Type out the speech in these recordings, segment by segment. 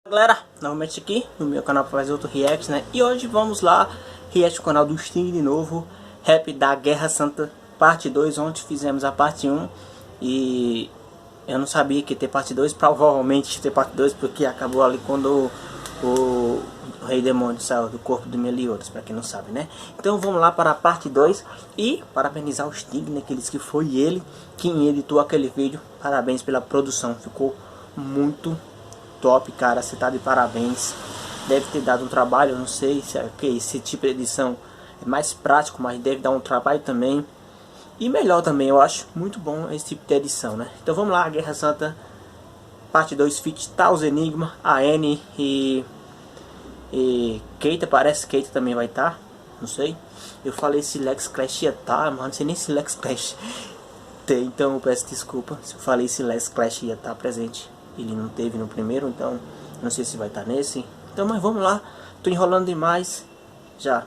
Galera, novamente aqui no meu canal para fazer outro react, né? E hoje vamos lá, react no canal do Sting de novo, rap da Guerra Santa, parte 2, onde fizemos a parte 1. E eu não sabia que ia ter parte 2, provavelmente ia ter parte 2, porque acabou ali quando o Rei Demônio saiu do corpo do Meliodas, para quem não sabe, né? Então vamos lá para a parte 2 e parabenizar o Sting, né? Que disse que foi ele quem editou aquele vídeo. Parabéns pela produção, ficou muito top, cara, você tá de parabéns. Deve ter dado um trabalho, eu não sei se esse tipo de edição é mais prático, mas deve dar um trabalho também. E melhor também, eu acho muito bom esse tipo de edição, né? Então vamos lá, Guerra Santa, parte 2, feat. Taos Enigma, AN e Keita, parece que Keita também vai estar, não sei. Eu falei se Lex Clash ia estar, mas não sei nem se Lex Clash tem, então eu peço desculpa se eu falei se Lex Clash ia estar presente. Ele não teve no primeiro, então não sei se vai estar nesse. Então, mas vamos lá. Tô enrolando demais. Já.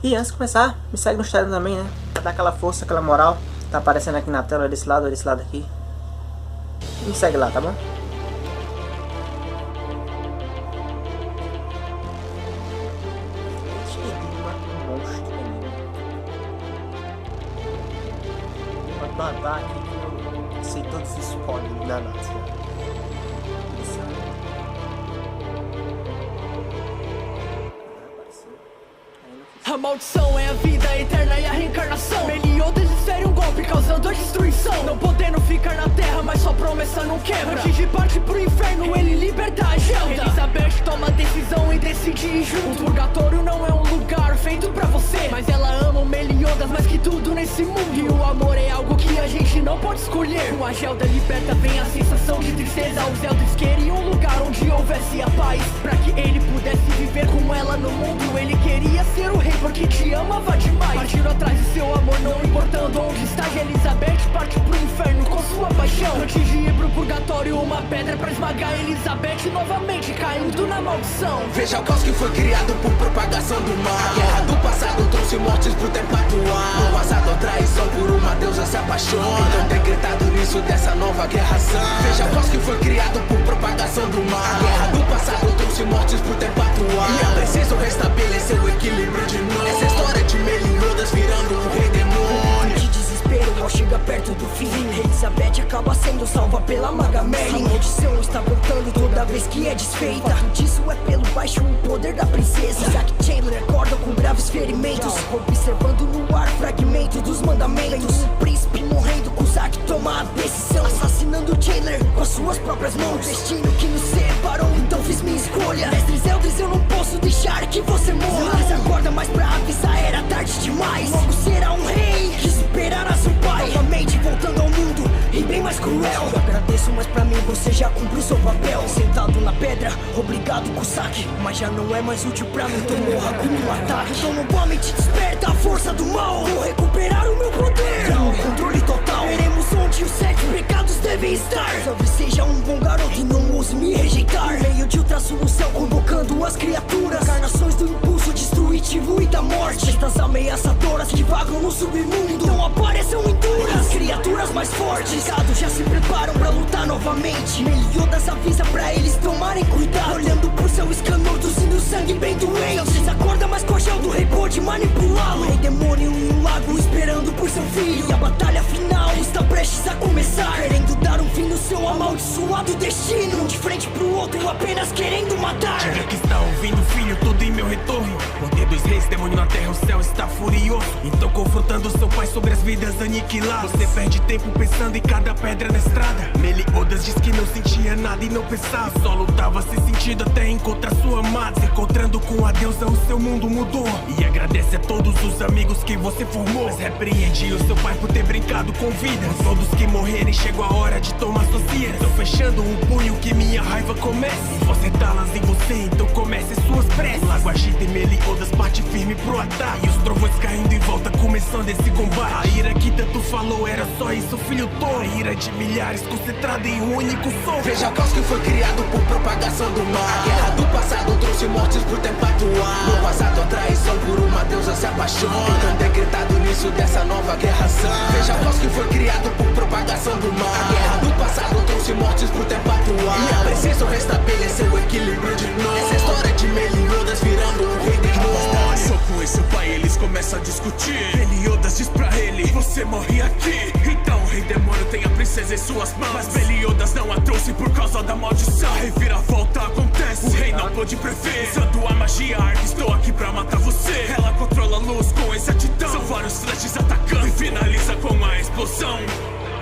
E antes de começar, me segue no Instagram também, né? Pra dar aquela força, aquela moral. Tá aparecendo aqui na tela, desse lado aqui. Me segue lá, tá bom? Babá aqui que eu sei todos os spoilers da nossa. A maldição é a vida eterna e a reencarnação. Meliodas desfere um golpe causando a destruição. Não podendo ficar na terra, mas sua promessa não quebra. Antes de partir pro inferno, ele liberta a Gelda. Elizabeth toma a decisão e decide ir junto. O purgatório não é um lugar feito pra você, mas ela ama o Meliodas mais que tudo nesse mundo. E o amor é algo que a gente não pode escolher. Com a Gelda liberta vem a sensação de tristeza. Os Elders queriam um lugar onde houvesse a paz, pra que ele pudesse viver com ela no mundo. Ele queria ser o rei porque te amava demais. Partiram atrás de seu amor, não importando onde está. E Elizabeth parte pro inferno com sua paixão. Antes de ir pro purgatório, uma pedra pra esmagar Elizabeth novamente caindo na maldição. Veja o caos que foi criado por propagação do mal. A guerra do passado trouxe mortes pro tempo atual. No passado a traição por uma deusa se apaixona. Então decretado nisso dessa nova guerra santa. Veja o caos que foi criado por propagação do mal. A guerra do passado trouxe mortes pro tempo atual. E é preciso restabelecer o equilíbrio de novo. Essa história de Meliodas virando um rei demônio. De desespero, mal chega perto do fim. Elizabeth acaba sendo salva pela maga Merlin. A maldição está voltando toda vez que é desfeita. Fato disso é pelo baixo o poder da princesa. Zack Chandler acorda com graves ferimentos, observando no ar fragmento dos mandamentos. O príncipe morrendo com Zack toma a decisão, assassinando Chandler com as suas próprias mãos. Destino que nos separou, então fiz minha escolha. Mestres Elders, eu não posso deixar que você morra. Mas acorda mais pra avisar, era tarde demais. Logo será um rei que superará seu pai. Novamente voltando ao mundo e bem mais cruel. Eu agradeço, mas pra mim você já cumpriu seu papel. Sentado na pedra, obrigado com o saque, mas já não é mais útil pra mim, então morra com um ataque. Então no homem te desperta a força do mal. Vou recuperar o meu poder, o controle total. Veremos onde os 7 pecados devem estar. Salve seja um bom garoto e não ouse me rejeitar. No meio de ultrassom no céu, convocando as criaturas, encarnações do impulso destrutivo e da morte. Estas ameaçadoras que vagam no submundo, então apareçam em duras criaturas mais fortes. Pecados já se preparam pra lutar novamente. Meliodas avisa pra eles tomarem cuidado, olhando por seu escanor, tossindo sangue bem doente. Eles acorda, mas com a gel do rei pode manipulá-lo. O rei demônio em um lago esperando por seu filho. E a batalha final está prestes a começar, querendo dar um fim no seu amaldiçoado destino. Um de frente pro outro, apenas querendo matar. Diga que está ouvindo, filho, tudo em meu retorno. Poder dos reis, demônio na terra, o céu está furioso. Então confrontando seu pai sobre as vidas aniquiladas. Você perde tempo pensando em cada pedra na estrada. Meliodas diz que não sentia nada e não pensava, só lutava sem sentido até encontrar sua amada. Se encontrando com a deusa, o seu mundo mudou. E agradece a todos os amigos que você formou, mas repreende o seu pai por ter brincado com vidas. Com todos que morrerem, chegou a hora de tomar suas vidas. Tô fechando o punho que minha raiva comece. Você talas em você, então comece suas preces. Lago agita e Meliodas parte firme pro ataque. E os trovões caindo em volta, começando esse combate. A ira que tanto falou era só isso, filho tolo. A ira de milhares concentrada em um único som. Veja o caos que foi criado por propagação do mal. A guerra do passado trouxe mortes pro tempo atual. No passado a traição por uma deusa se apaixona. Então decretado nisso dessa nova guerra santa. Veja o caos que foi criado por propagação do mal. A guerra do passado discutir. Meliodas diz pra ele, você morre aqui. Então o rei demônio tem a princesa em suas mãos, mas Meliodas não a trouxe por causa da maldição. A reviravolta acontece, o rei não pôde prever. Usando a magia Ark, estou aqui pra matar você. Ela controla a luz com exatidão, são vários flashes atacando e finaliza com a explosão.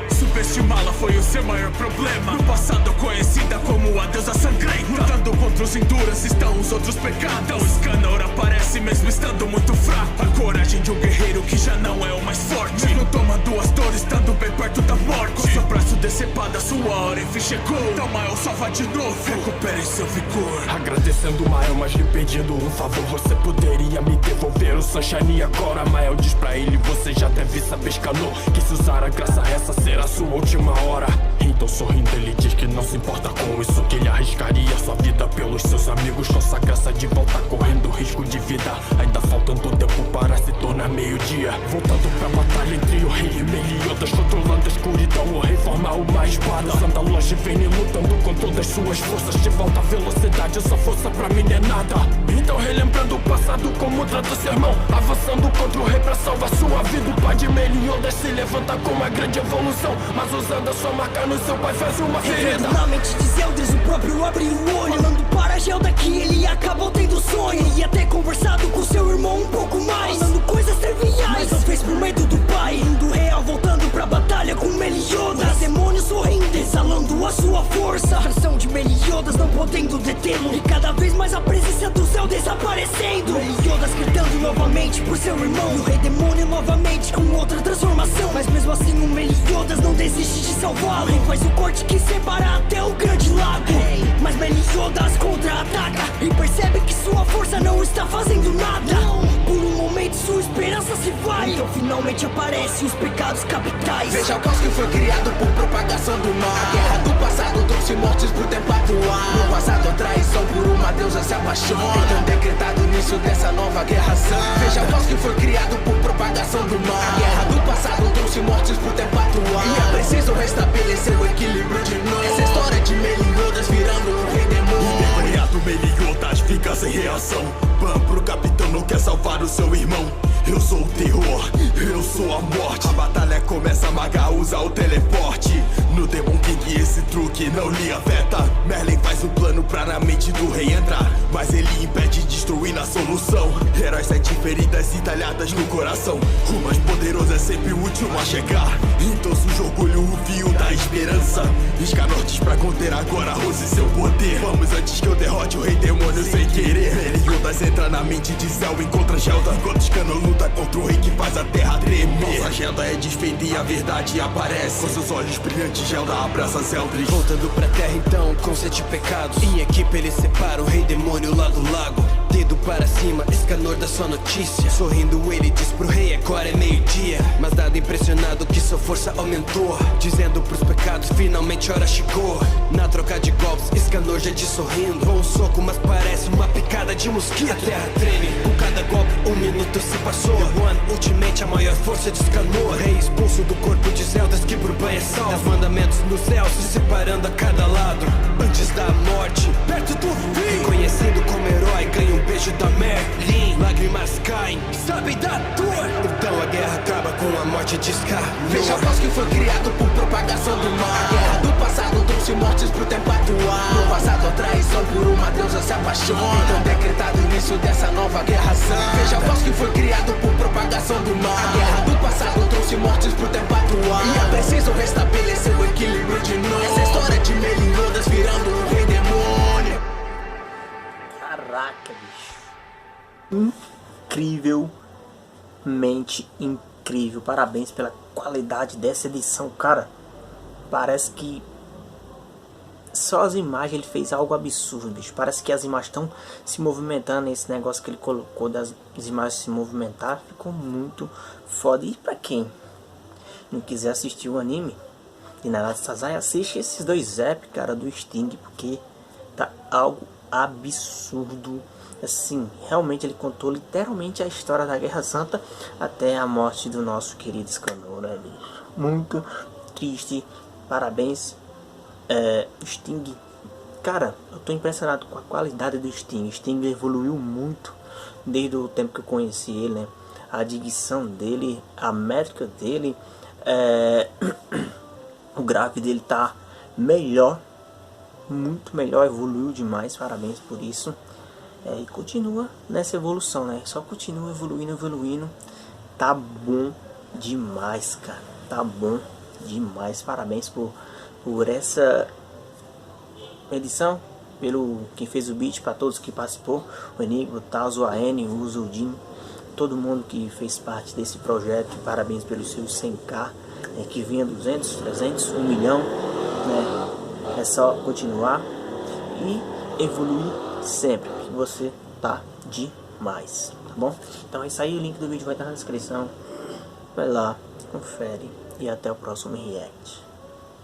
Subestimá-la foi o seu maior problema. No passado conhecida como a deusa sangrenta. Lutando contra os Enduras estão os outros pecados. Então Escanor aparece mesmo estando muito fraco. A coragem de um guerreiro que já não é o mais forte. Mesmo tomando as dores, estando bem perto da morte. Com seu braço decepada, sua hora enfim chegou. Então Mael salva de novo, recupere seu vigor. Agradecendo Mael, mas lhe pedindo um favor. Você poderia me devolver o Sunshine agora? Mael diz pra ele, você já deve saber, Escanor, que se usar a graça essa será sua última hora. Então sorrindo ele diz que não se importa com isso, que ele arriscaria sua vida pelos seus amigos. Nossa graça de volta correndo risco de vida, ainda faltando tempo para se tornar meio-dia. Voltando pra batalha entre o rei e Meliodas, controlando a escuridão, o rei forma uma espada. Sandalos de Vayne lutando com todas as suas forças. De volta à velocidade, essa força pra mim é nada. Então relembrando o passado como trata seu irmão, avançando contra o rei pra salvar sua vida. O pai de Meliodas se levanta com uma grande evolução, mas usando a sua marca no seu pai faz uma ferida. Na mente de Zeldris o próprio abriu o olho, falando para Gelda que ele acabou tendo sonho. Ele ia ter conversado com seu irmão um pouco mais, falando coisas triviais, mas não fez por medo do pai. Indo real voltando pra batalha com Meliodas, os demônios sorrindo, exalando a sua força. A atração de Meliodas não podendo detê-lo, e cada vez mais a presença do céu desaparecendo. Meliodas gritando novamente por seu irmão, e o rei demônio novamente com outra transformação. Mas mesmo assim o Meliodas não desiste de salvá-lo. O rei faz o corte que separa até o grande lago, mas Meliodas contra-ataca e percebe que sua força não está fazendo nada. Por um momento sua esperança se vai, então finalmente aparecem os pecados capitais. Veja o caos que foi criado por propagação do mal. A guerra do passado trouxe mortes pro tempo atual. No passado a traição por uma deusa se apaixona, então decretado o início dessa nova guerra santa. Veja o caos que foi criado por propagação do mal. A guerra do passado trouxe mortes pro tempo atual, e é preciso restabelecer o equilíbrio de novo. Essa história de Meliodas virando um rei demônio. Endemoniado Meliodas fica sem reação. Bam pro capitão, não quer salvar o seu irmão. Eu sou o terror, eu sou a morte. A batalha começa, Maga usa o teleporte. No Demon King esse truque não lhe afeta. Merlin faz um plano pra na mente do rei entrar, mas ele impede destruindo a solução. Heróis 7 feridas entalhadas no coração. O mais poderoso é sempre o último a chegar, então surge orgulho, o fio da esperança. Escanor diz pra conter agora Rose seu poder. Vamos antes que eu derrote o rei demônio sem querer. Meliodas entra na mente de Céu, encontra Gelda, enquanto Escanor luta contra o rei que faz a terra tremer. Nossa Gelda é desfeita e a verdade aparece. Com seus olhos brilhantes Gelda abraça Zeldris. Voltando pra terra então, com 7 pecados, em equipe ele separa o rei demônio lá do lago. Dedo para cima, Escanor dá sua notícia. Sorrindo ele diz pro rei, agora é meio-dia. Mas nada impressionado que sua força aumentou, dizendo pros pecados, finalmente a hora chegou. Na troca de golpes, Escanor já diz sorrindo, com um soco mas parece uma picada de mosquito. A terra treme, com cada golpe 1 minuto se passou. The One Ultimate, a maior força de Escanor. Rei expulso do corpo de Zeldas que por banho é salvo. Os mandamentos no céu se separando a cada lado. Antes da morte, perto do fim, conhecido como herói, ganha um beijo da Merlin. Lágrimas caem, sabem da dor, então a guerra acaba com a morte de Escanor. Veja o caos que foi criado por propagação do mal. A guerra do passado trouxe mortes pro tempo atual. No passado a traição por uma deusa se apaixona, então decretado o início dessa nova guerra santa. Veja o caos que foi criado por propagação do mal. A guerra do passado trouxe mortes pro tempo atual, e é preciso restabelecer o equilíbrio de novo. Essa história de Meliodas virando um rei demônio. Caraca, bicho. Incrivelmente incrível. Parabéns pela qualidade dessa edição, cara. Parece que só as imagens ele fez algo absurdo, bicho. Parece que as imagens estão se movimentando. Esse negócio que ele colocou das imagens se movimentar ficou muito foda. E pra quem não quiser assistir o anime de Naruto Sazai, assiste esses 2 ép, cara, do Sting, porque tá algo absurdo. Assim, realmente ele contou literalmente a história da Guerra Santa até a morte do nosso querido Escanor, né, bicho? Muito triste. Parabéns, Sting. Cara, eu tô impressionado com a qualidade do Sting. Sting evoluiu muito desde o tempo que eu conheci ele, né? a dicção dele, a métrica dele, o grave dele tá melhor, muito melhor, evoluiu demais, parabéns por isso. E continua nessa evolução, né? Só continua evoluindo. Tá bom demais, cara. Tá bom demais. Parabéns por essa edição, pelo quem fez o beat, para todos que participou, o Enigma, o Taz, o AN, o Zuldin, todo mundo que fez parte desse projeto. Parabéns pelos seus 100k, que vinha 200, 300, 1 milhão, né? É só continuar e evoluir sempre, que você tá demais, tá bom? Então é isso aí, o link do vídeo vai estar na descrição. Vai lá, confere e até o próximo react.